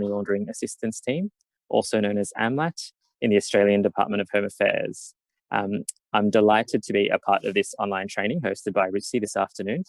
Laundering Assistance Team, also known as AMLAT, in the Australian Department of Home Affairs. I'm delighted to be a part of this online training hosted by Rusi this afternoon.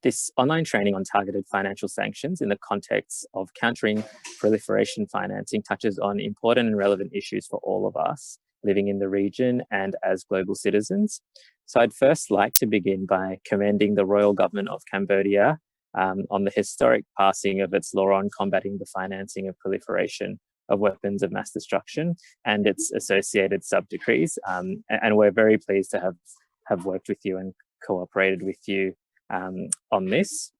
This online training on targeted financial sanctions in the context of countering proliferation financing touches on important and relevant issues for all of us living in the region and as global citizens. So I'd first like to begin by commending the Royal Government of Cambodia on the historic passing of its law on combating the financing of proliferation of weapons of mass destruction and its associated sub-decrees. And we're very pleased to have worked with you and cooperated with you on this.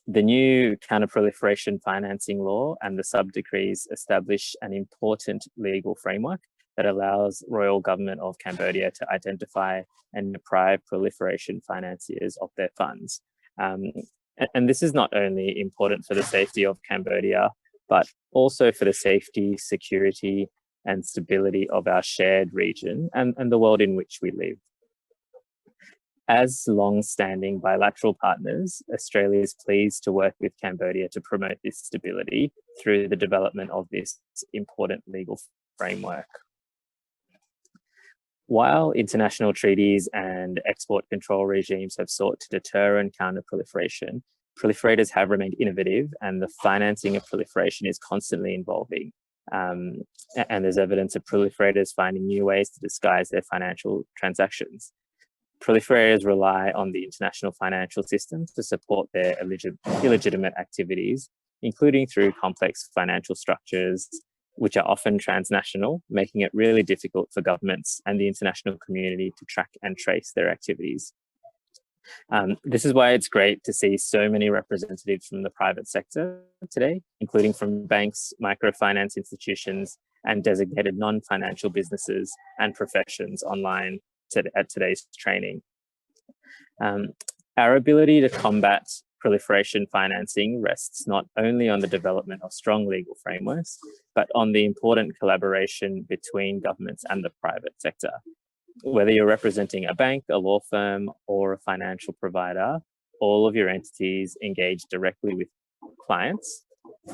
The new counter-proliferation financing law and the sub-decrees establish an important legal framework that allows Royal Government of Cambodia to identify and deprive proliferation financiers of their funds. And this is not only important for the safety of Cambodia, but also for the safety, security, and stability of our shared region and the world in which we live. As long-standing bilateral partners, Australia is pleased to work with Cambodia to promote this stability through the development of this important legal framework. While international treaties and export control regimes have sought to deter and counter proliferation, proliferators have remained innovative and the financing of proliferation is constantly evolving. And there's evidence of proliferators finding new ways to disguise their financial transactions. Proliferators rely on the international financial system to support their illegitimate activities, including through complex financial structures, which are often transnational, making it really difficult for governments and the international community to track and trace their activities. This is why it's great to see so many representatives from the private sector today, including from banks, microfinance institutions, and designated non-financial businesses and professions online at today's training. Our ability to combat proliferation financing rests not only on the development of strong legal frameworks, but on the important collaboration between governments and the private sector. Whether you're representing a bank, a law firm, or a financial provider, all of your entities engage directly with clients,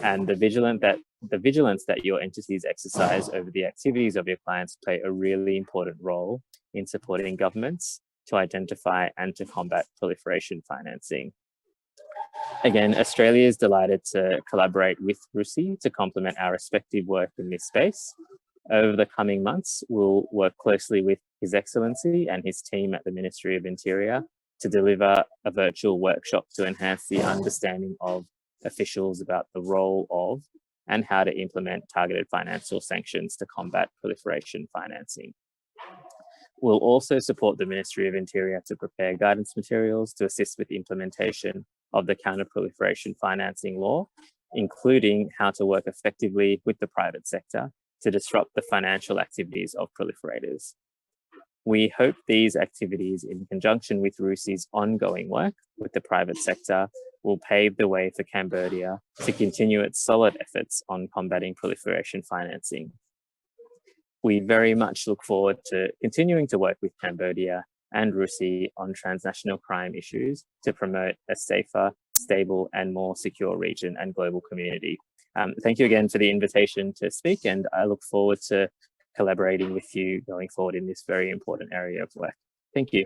and the vigilance that your entities exercise over the activities of your clients play a really important role in supporting governments to identify and to combat proliferation financing. Again, Australia is delighted to collaborate with Rusi to complement our respective work in this space. Over the coming months, we'll work closely with His Excellency and his team at the Ministry of Interior to deliver a virtual workshop to enhance the understanding of officials about the role of and how to implement targeted financial sanctions to combat proliferation financing. We'll also support the Ministry of Interior to prepare guidance materials to assist with the implementation of the counter-proliferation financing law, including how to work effectively with the private sector to disrupt the financial activities of proliferators. We hope these activities, in conjunction with Rusi's ongoing work with the private sector, will pave the way for Cambodia to continue its solid efforts on combating proliferation financing. We very much look forward to continuing to work with Cambodia and Rusi on transnational crime issues to promote a safer, stable, and more secure region and global community. Thank you again for the invitation to speak, and I look forward to collaborating with you going forward in this very important area of work. Thank you.